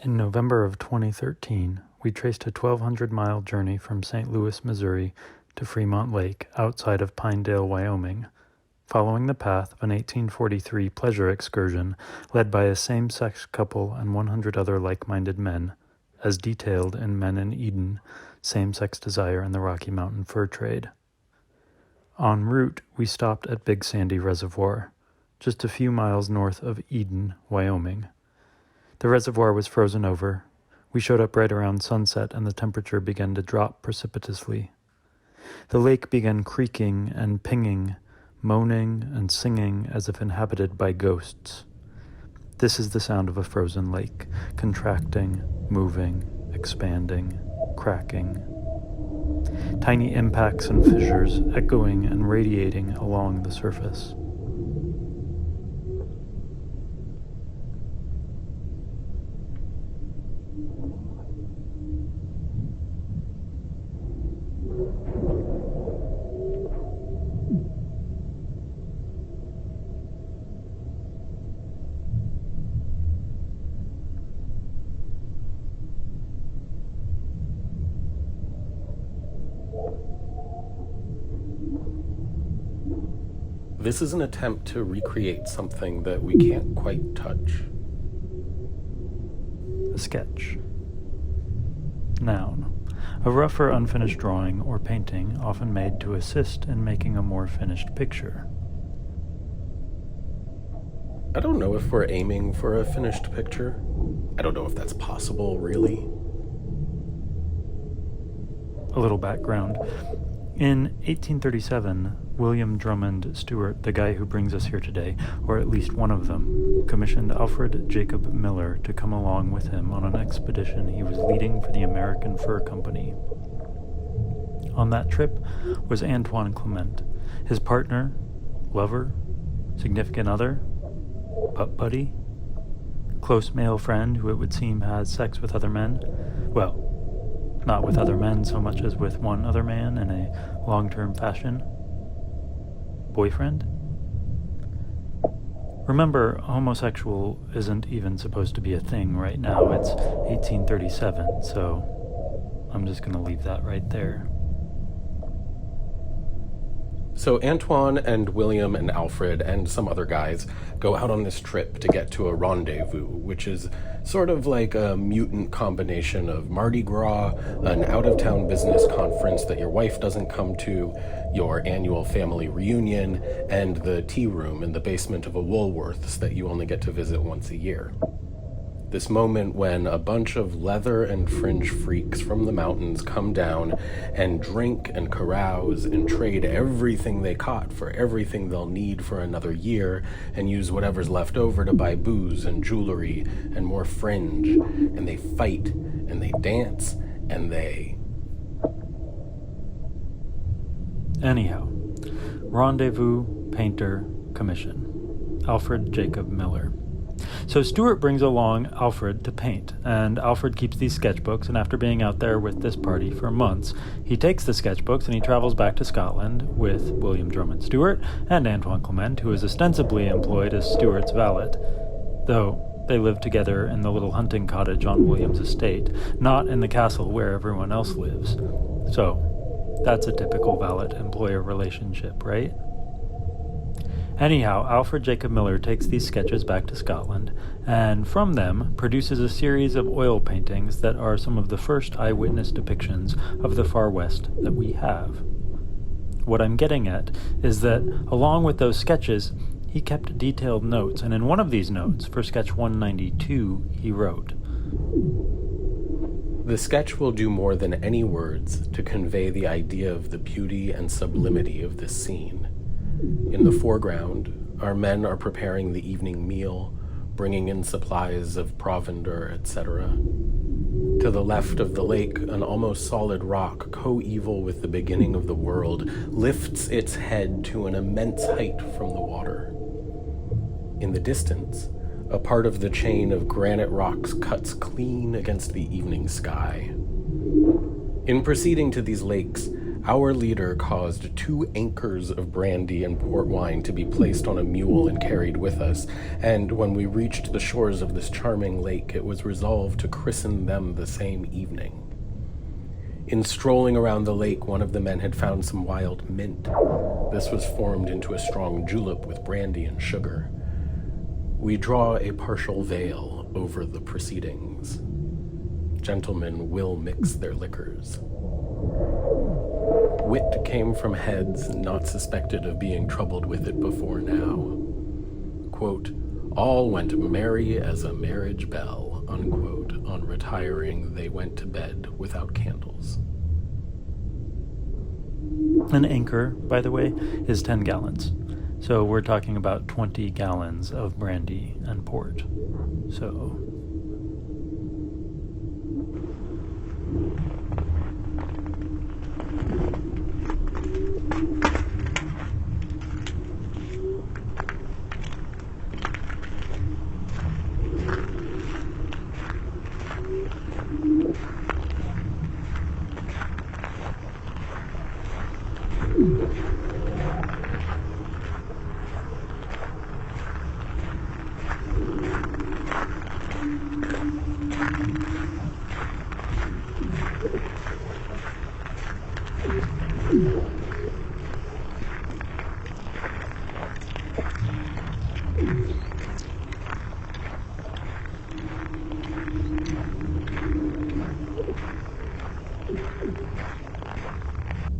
In November of 2013, we traced a 1,200-mile journey from St. Louis, Missouri to Freemont Lake outside of Pinedale, Wyoming, following the path of an 1843 pleasure excursion led by a same-sex couple and 100 other like-minded men, as detailed in Men in Eden, Same-Sex Desire in the Rocky Mountain Fur Trade. En route, we stopped at Big Sandy Reservoir, just a few miles north of Eden, Wyoming. The reservoir was frozen over. We showed up right around sunset and the temperature began to drop precipitously. The lake began creaking and pinging, moaning and singing as if inhabited by ghosts. This is the sound of a frozen lake, contracting, moving, expanding, cracking. Tiny impacts and fissures echoing and radiating along the surface. This is an attempt to recreate something that we can't quite touch. A sketch. Noun. A rough or unfinished drawing or painting often made to assist in making a more finished picture. I don't know if we're aiming for a finished picture. I don't know if that's possible, really. A little background. In 1837, William Drummond Stuart, the guy who brings us here today, or at least one of them, commissioned Alfred Jacob Miller to come along with him on an expedition he was leading for the American Fur Company. On that trip was Antoine Clement, his partner, lover, significant other, butt buddy, close male friend who it would seem has sex with other men. Well, not with other men so much as with one other man in a long-term fashion. Boyfriend? Remember, homosexual isn't even supposed to be a thing right now. It's 1837, so I'm just going to leave that right there. So Antoine and William and Alfred and some other guys go out on this trip to get to a rendezvous, which is sort of like a mutant combination of Mardi Gras, an out-of-town business conference that your wife doesn't come to, your annual family reunion, and the tea room in the basement of a Woolworths that you only get to visit once a year. This moment when a bunch of leather and fringe freaks from the mountains come down and drink and carouse and trade everything they caught for everything they'll need for another year and use whatever's left over to buy booze and jewelry and more fringe, and they fight and they dance and they... Anyhow, rendezvous, painter, commission. Alfred Jacob Miller. So Stuart brings along Alfred to paint, and Alfred keeps these sketchbooks, and after being out there with this party for months, he takes the sketchbooks and he travels back to Scotland with William Drummond Stuart and Antoine Clement, who is ostensibly employed as Stuart's valet, though they live together in the little hunting cottage on William's estate, not in the castle where everyone else lives. So, that's a typical valet-employer relationship, right? Anyhow, Alfred Jacob Miller takes these sketches back to Scotland, and from them produces a series of oil paintings that are some of the first eyewitness depictions of the Far West that we have. What I'm getting at is that, along with those sketches, he kept detailed notes, and in one of these notes, for sketch 192, he wrote, "The sketch will do more than any words to convey the idea of the beauty and sublimity of this scene. In the foreground, our men are preparing the evening meal, bringing in supplies of provender, etc. To the left of the lake, an almost solid rock, coeval with the beginning of the world, lifts its head to an immense height from the water. In the distance, a part of the chain of granite rocks cuts clean against the evening sky. In proceeding to these lakes, Our leader caused 2 anchors of brandy and port wine to be placed on a mule and carried with us, and when we reached the shores of this charming lake, it was resolved to christen them the same evening. In strolling around the lake, one of the men had found some wild mint. This was formed into a strong julep with brandy and sugar. We draw a partial veil over the proceedings. Gentlemen will mix their liquors. Wit came from heads not suspected of being troubled with it before now. Quote, all went merry as a marriage bell, unquote. On retiring, they went to bed without candles. An anchor, by the way, is 10 gallons. So we're talking about 20 gallons of brandy and port. So...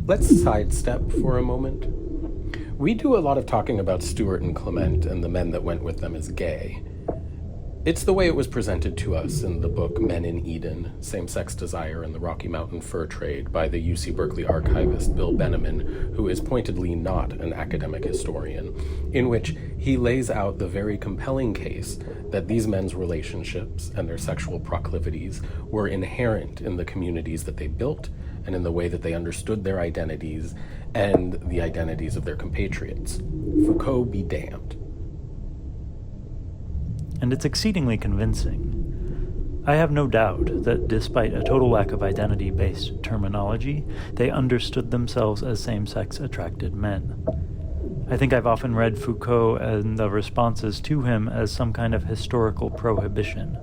Let's sidestep for a moment. We do a lot of talking about Stuart and Clement and the men that went with them as gay. It's the way it was presented to us in the book Men in Eden, Same-Sex Desire and the Rocky Mountain Fur Trade by the UC Berkeley archivist Bill Benneman, who is pointedly not an academic historian, in which he lays out the very compelling case that these men's relationships and their sexual proclivities were inherent in the communities that they built and in the way that they understood their identities and the identities of their compatriots. Foucault be damned. And it's exceedingly convincing. I have no doubt that despite a total lack of identity-based terminology, they understood themselves as same-sex attracted men. I think I've often read Foucault and the responses to him as some kind of historical prohibition.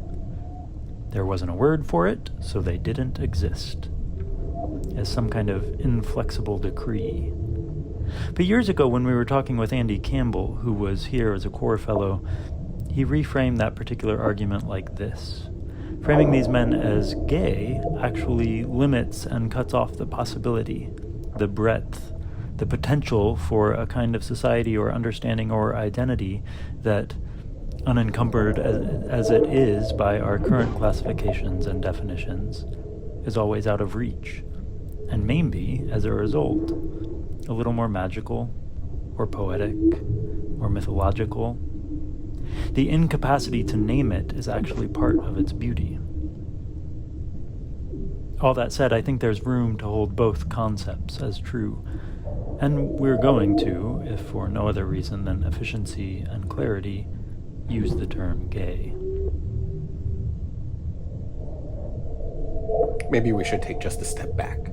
There wasn't a word for it, so they didn't exist. As some kind of inflexible decree. But years ago, when we were talking with Andy Campbell, who was here as a core fellow, he reframed that particular argument like this. Framing these men as gay actually limits and cuts off the possibility, the breadth, the potential for a kind of society or understanding or identity that, unencumbered as it is by our current classifications and definitions, is always out of reach, and maybe, as a result, a little more magical, or poetic, or mythological. The incapacity to name it is actually part of its beauty. All that said, I think there's room to hold both concepts as true, and we're going to, if for no other reason than efficiency and clarity, use the term gay. Maybe we should take just a step back,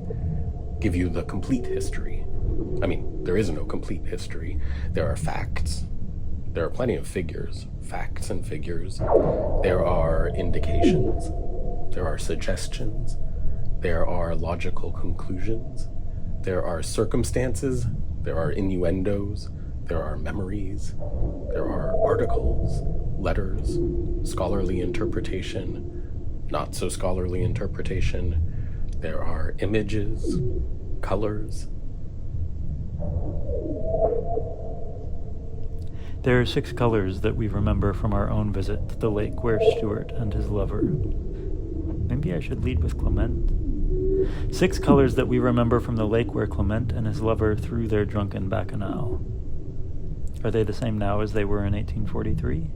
give you the complete history. I mean, there is no complete history. There are facts. There are plenty of figures, facts and figures. There are indications. There are suggestions. There are logical conclusions. There are circumstances. There are innuendos. There are memories. There are articles, letters, scholarly interpretation, not so scholarly interpretation. There are images, colors. There are 6 colors that we remember from our own visit to the lake where Stuart and his lover... Maybe I should lead with Clement. 6 colors that we remember from the lake where Clement and his lover threw their drunken bacchanal. Are they the same now as they were in 1843?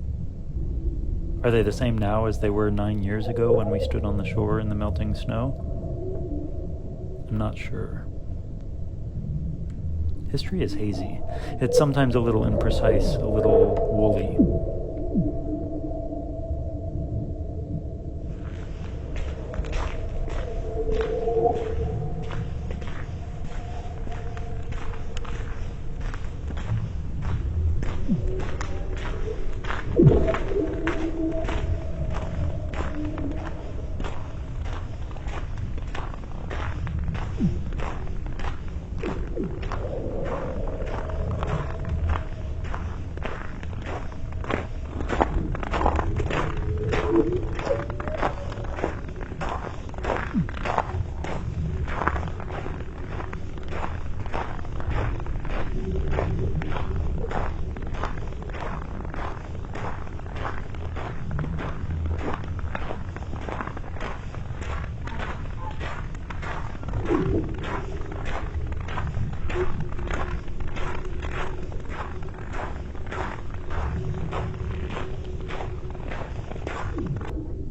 Are they the same now as they were 9 years ago when we stood on the shore in the melting snow? I'm not sure. History is hazy. It's sometimes a little imprecise, a little woolly.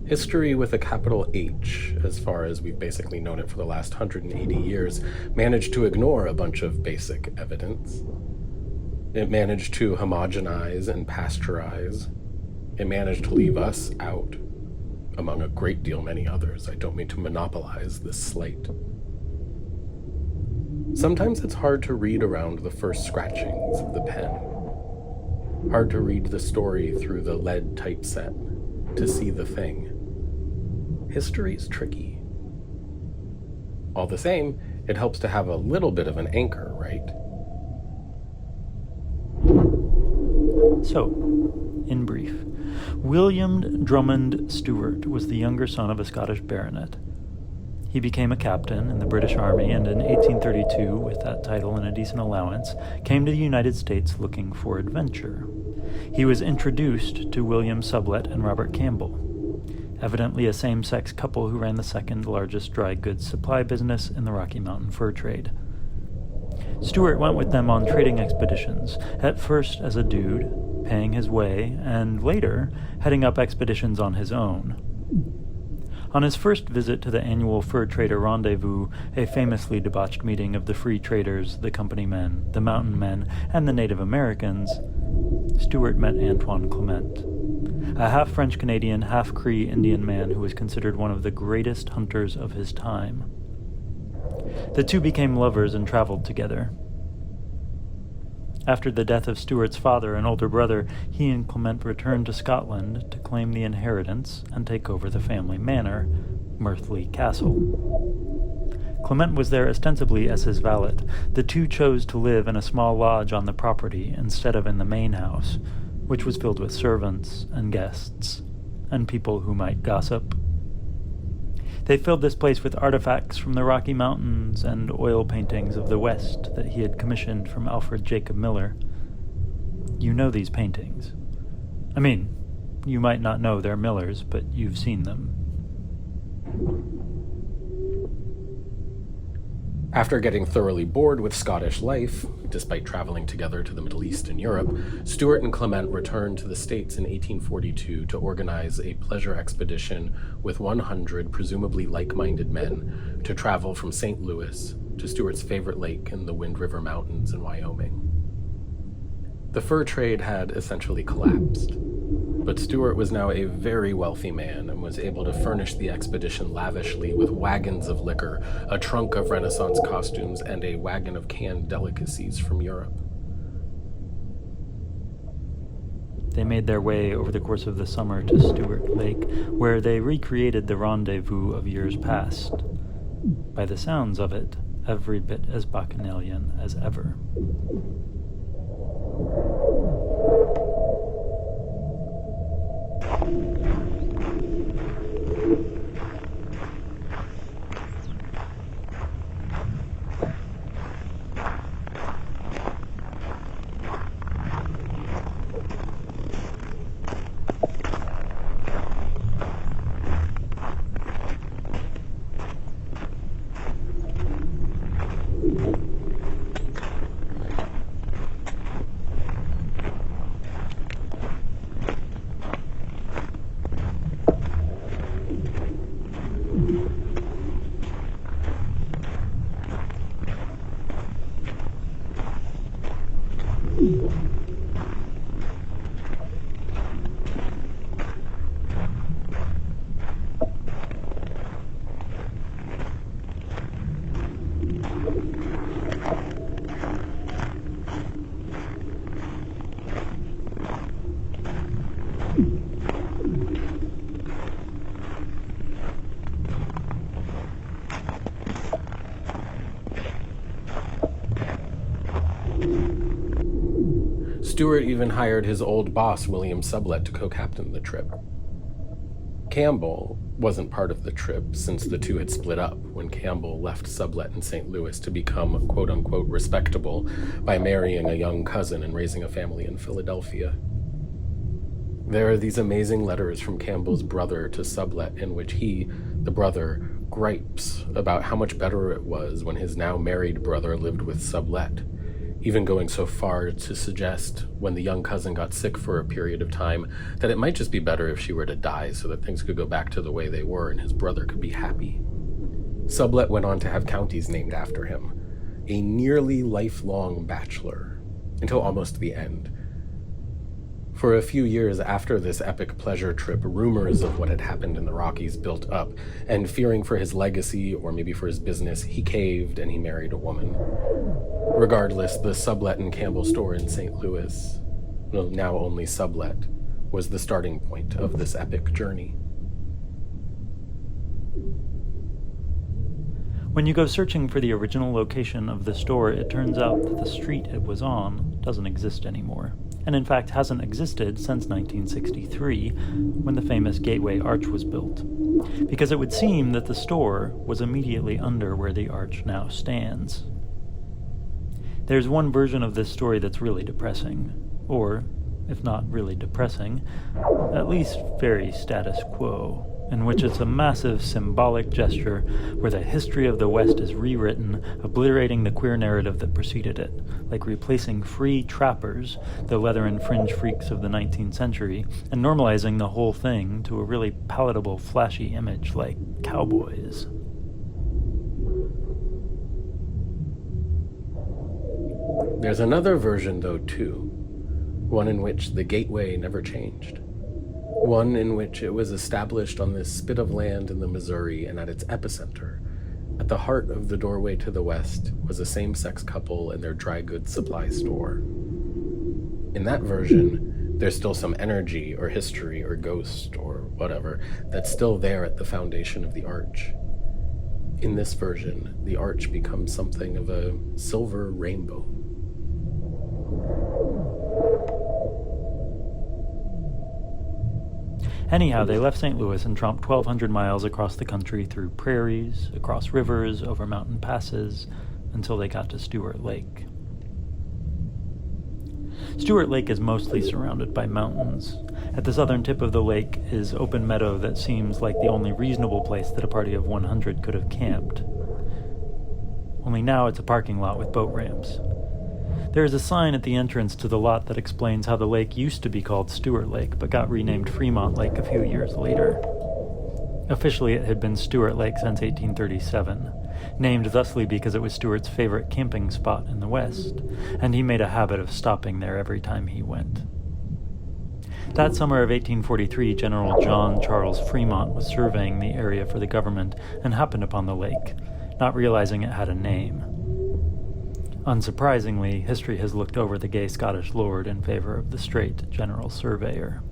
History with a capital H, as far as we've basically known it for the last 180 years, managed to ignore a bunch of basic evidence. It managed to homogenize and pasteurize. It managed to leave us out, among a great deal many others. I don't mean to monopolize this slate. Sometimes it's hard to read around the first scratchings of the pen. Hard to read the story through the lead typeset, to see the thing. History's tricky. All the same, it helps to have a little bit of an anchor, right? So, in brief, William Drummond Stuart was the younger son of a Scottish baronet. He became a captain in the British Army and in 1832, with that title and a decent allowance, came to the United States looking for adventure. He was introduced to William Sublett and Robert Campbell, evidently a same-sex couple who ran the second largest dry goods supply business in the Rocky Mountain fur trade. Stuart went with them on trading expeditions, at first as a dude, paying his way, and later heading up expeditions on his own. On his first visit to the annual fur trader rendezvous, a famously debauched meeting of the free traders, the company men, the mountain men, and the Native Americans, Stuart met Antoine Clement, a half-French-Canadian, half-Cree Indian man who was considered one of the greatest hunters of his time. The two became lovers and traveled together. After the death of Stuart's father and older brother, he and Clement returned to Scotland to claim the inheritance and take over the family manor, Mirthlie Castle. Clement was there ostensibly as his valet. The two chose to live in a small lodge on the property instead of in the main house, which was filled with servants and guests, and people who might gossip. They filled this place with artifacts from the Rocky Mountains and oil paintings of the West that he had commissioned from Alfred Jacob Miller. You know these paintings. I mean, you might not know they're Miller's, but you've seen them. After getting thoroughly bored with Scottish life, despite traveling together to the Middle East and Europe, Stuart and Clement returned to the States in 1842 to organize a pleasure expedition with 100 presumably like-minded men to travel from St. Louis to Stuart's favorite lake in the Wind River Mountains in Wyoming. The fur trade had essentially collapsed, but Stuart was now a very wealthy man and was able to furnish the expedition lavishly with wagons of liquor, a trunk of Renaissance costumes, and a wagon of canned delicacies from Europe. They made their way over the course of the summer to Stuart Lake, where they recreated the rendezvous of years past. By the sounds of it, every bit as bacchanalian as ever. Stuart even hired his old boss, William Sublett, to co-captain the trip. Campbell wasn't part of the trip since the two had split up when Campbell left Sublett in St. Louis to become quote-unquote respectable by marrying a young cousin and raising a family in Philadelphia. There are these amazing letters from Campbell's brother to Sublett in which he, the brother, gripes about how much better it was when his now married brother lived with Sublett. even going so far to suggest, when the young cousin got sick for a period of time, that it might just be better if she were to die so that things could go back to the way they were and his brother could be happy. Sublette went on to have counties named after him, a nearly lifelong bachelor, until almost the end. For a few years after this epic pleasure trip, rumors of what had happened in the Rockies built up, and fearing for his legacy, or maybe for his business, he caved and he married a woman. Regardless, the Sublette and Campbell store in St. Louis, now only Sublette, was the starting point of this epic journey. When you go searching for the original location of the store, it turns out that the street it was on doesn't exist anymore, and in fact hasn't existed since 1963, when the famous Gateway Arch was built, because it would seem that the store was immediately under where the arch now stands. There's one version of this story that's really depressing, or, if not really depressing, at least very status quo, in which it's a massive symbolic gesture where the history of the West is rewritten, obliterating the queer narrative that preceded it, like replacing free trappers, the leather and fringe freaks of the 19th century, and normalizing the whole thing to a really palatable, flashy image like cowboys. There's another version, though, too, one in which the gateway never changed. One in which it was established on this spit of land in the Missouri, and at its epicenter, at the heart of the doorway to the west, was a same-sex couple and their dry goods supply store. In that version, there's still some energy or history or ghost or whatever that's still there at the foundation of the arch. In this version, the arch becomes something of a silver rainbow. Anyhow, they left St. Louis and tromped 1,200 miles across the country through prairies, across rivers, over mountain passes, until they got to Stuart Lake. Stuart Lake is mostly surrounded by mountains. At the southern tip of the lake is open meadow that seems like the only reasonable place that a party of 100 could have camped. Only now it's a parking lot with boat ramps. There is a sign at the entrance to the lot that explains how the lake used to be called Stuart Lake, but got renamed Freemont Lake a few years later. Officially, it had been Stuart Lake since 1837, named thusly because it was Stuart's favorite camping spot in the West, and he made a habit of stopping there every time he went. That summer of 1843, General John Charles Fremont was surveying the area for the government and happened upon the lake, not realizing it had a name. Unsurprisingly, history has looked over the gay Scottish lord in favor of the straight general surveyor.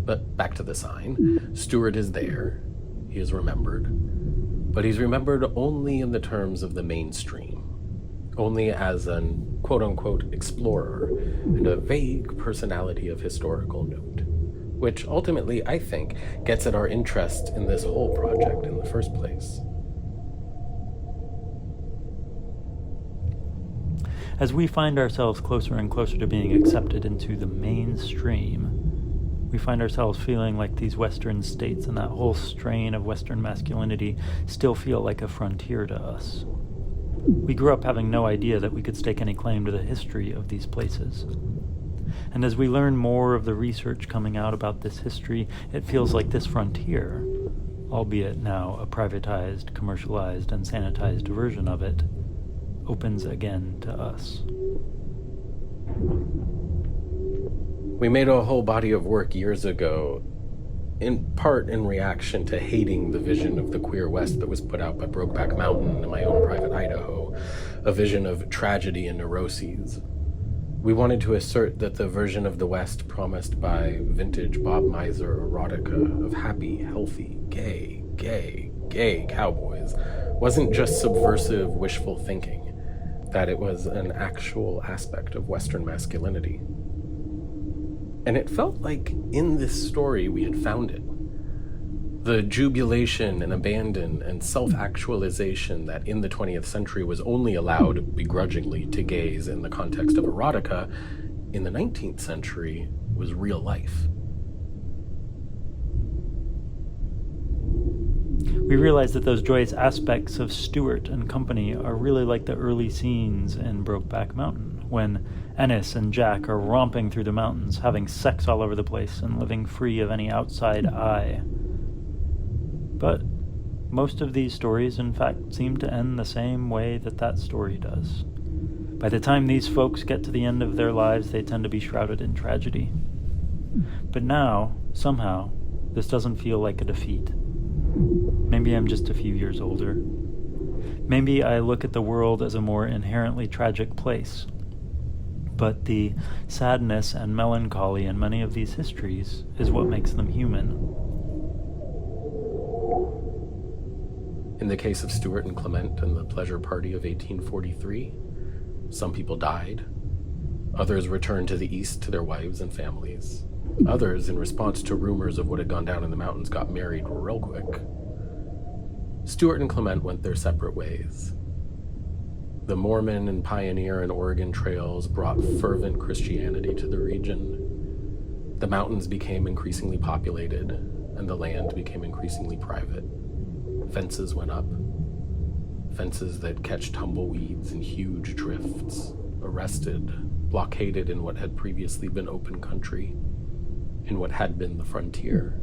But back to the sign. Stuart is there. He is remembered. But he's remembered only in the terms of the mainstream. Only as an quote-unquote explorer and a vague personality of historical note. which ultimately, I think, gets at our interest in this whole project in the first place. As we find ourselves closer and closer to being accepted into the mainstream, we find ourselves feeling like these Western states and that whole strain of Western masculinity still feel like a frontier to us. We grew up having no idea that we could stake any claim to the history of these places. And as we learn more of the research coming out about this history, it feels like this frontier, albeit now a privatized, commercialized, and sanitized version of it, opens again to us. We made a whole body of work years ago, in part in reaction to hating the vision of the queer West that was put out by Brokeback Mountain in my own private Idaho, a vision of tragedy and neuroses. We wanted to assert that the version of the West promised by vintage Bob Mizer erotica of happy, healthy, gay cowboys wasn't just subversive, wishful thinking, that it was an actual aspect of Western masculinity. And it felt like in this story we had found it. The jubilation and abandon and self-actualization that in the 20th century was only allowed begrudgingly to gays in the context of erotica, in the 19th century was real life. We realize that those joyous aspects of Stuart and company are really like the early scenes in Brokeback Mountain, when Ennis and Jack are romping through the mountains, having sex all over the place and living free of any outside eye. But most of these stories, in fact, seem to end the same way that that story does. By the time these folks get to the end of their lives, they tend to be shrouded in tragedy. But now, somehow, this doesn't feel like a defeat. Maybe I'm just a few years older. Maybe I look at the world as a more inherently tragic place. But the sadness and melancholy in many of these histories is what makes them human. In the case of Stuart and Clement and the pleasure party of 1843, some people died. Others returned to the east to their wives and families. Others, in response to rumors of what had gone down in the mountains, got married real quick. Stuart and Clement went their separate ways. The Mormon and pioneer and Oregon trails brought fervent Christianity to the region. The mountains became increasingly populated, and the land became increasingly private. Fences went up. Fences that catch tumbleweeds and huge drifts, arrested, blockaded in what had previously been open country, in what had been the frontier.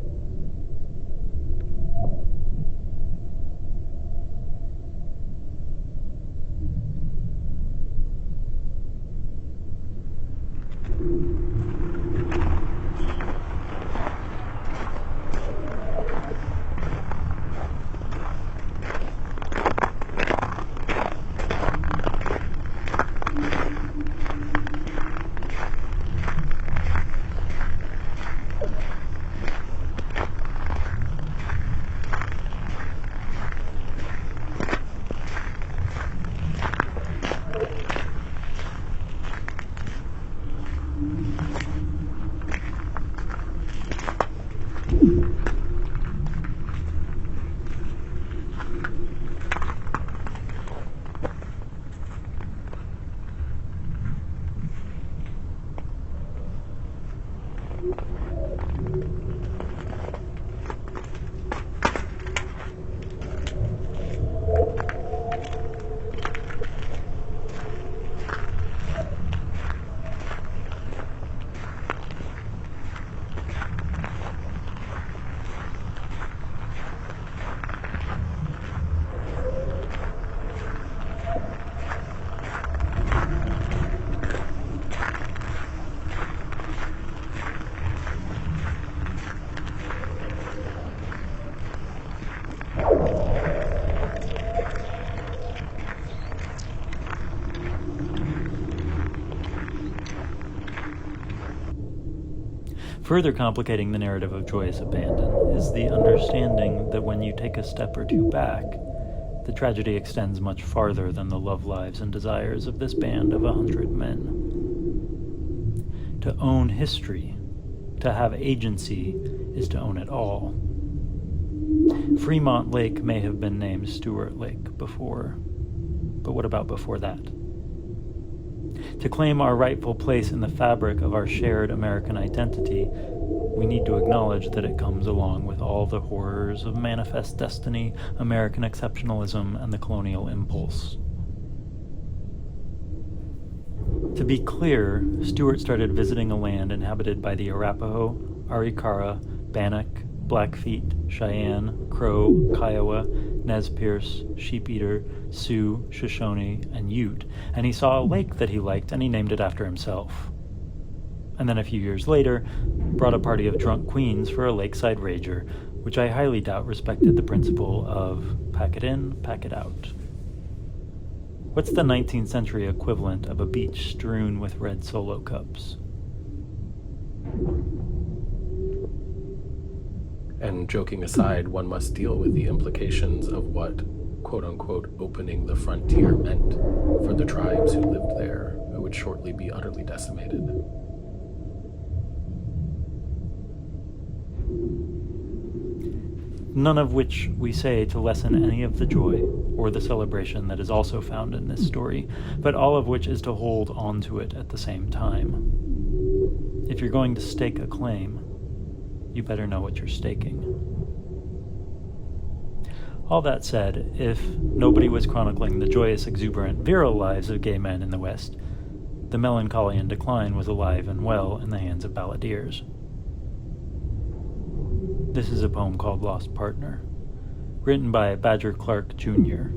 Further complicating the narrative of joyous abandon is the understanding that when you take a step or two back, the tragedy extends much farther than the love lives and desires of this band of 100 men. To own history To have agency is to own it all. Freemont Lake may have been named Stuart Lake before, but what about before that? To claim our rightful place in the fabric of our shared American identity, we need to acknowledge that it comes along with all the horrors of manifest destiny, American exceptionalism, and the colonial impulse. To be clear, Stuart started visiting a land inhabited by the Arapaho, Arikara, Bannock, Blackfeet, Cheyenne, Crow, Kiowa, Nez Perce, Sheep-Eater, Sioux, Shoshone, and Ute, and he saw a lake that he liked and he named it after himself. And then a few years later, brought a party of drunk queens for a lakeside rager, which I highly doubt respected the principle of pack it in, pack it out. What's the 19th century equivalent of a beach strewn with red Solo cups? And joking aside, one must deal with the implications of what, quote-unquote, opening the frontier meant for the tribes who lived there, who would shortly be utterly decimated. None of which we say to lessen any of the joy or the celebration that is also found in this story, but all of which is to hold on to it at the same time. If you're going to stake a claim, you better know what you're staking. All that said, if nobody was chronicling the joyous, exuberant, virile lives of gay men in the West, the melancholy and decline was alive and well in the hands of balladeers. This is a poem called Lost Partner, written by Badger Clark Jr.,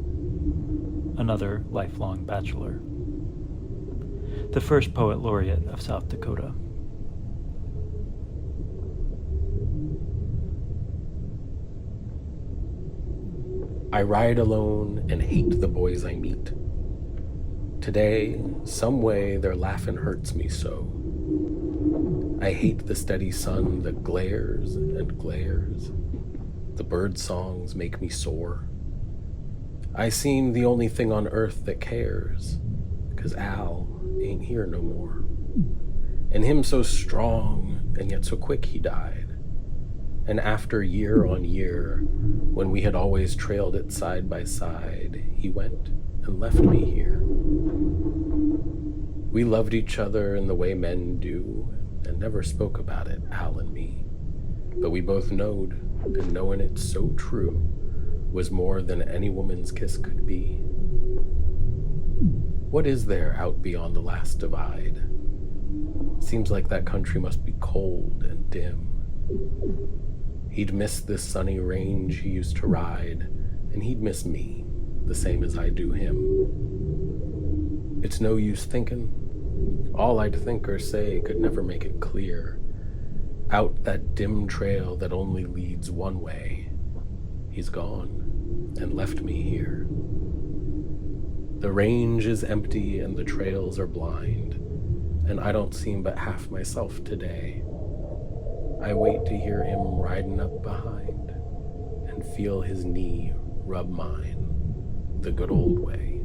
another lifelong bachelor, the first poet laureate of South Dakota. I ride alone and hate the boys I meet. Today, some way their laughin' hurts me so. I hate the steady sun that glares and glares. The bird songs make me sore. I seem the only thing on earth that cares, 'cause Al ain't here no more. And him so strong and yet so quick he died. And after year on year, when we had always trailed it side by side, he went and left me here. We loved each other in the way men do, and never spoke about it, Al and me. But we both knowed, and knowing it so true, was more than any woman's kiss could be. What is there out beyond the last divide? Seems like that country must be cold and dim. He'd miss this sunny range he used to ride, and he'd miss me, the same as I do him. It's no use thinking. All I'd think or say could never make it clear. Out that dim trail that only leads one way, he's gone and left me here. The range is empty and the trails are blind, and I don't seem but half myself today. I wait to hear him riding up behind and feel his knee rub mine the good old way.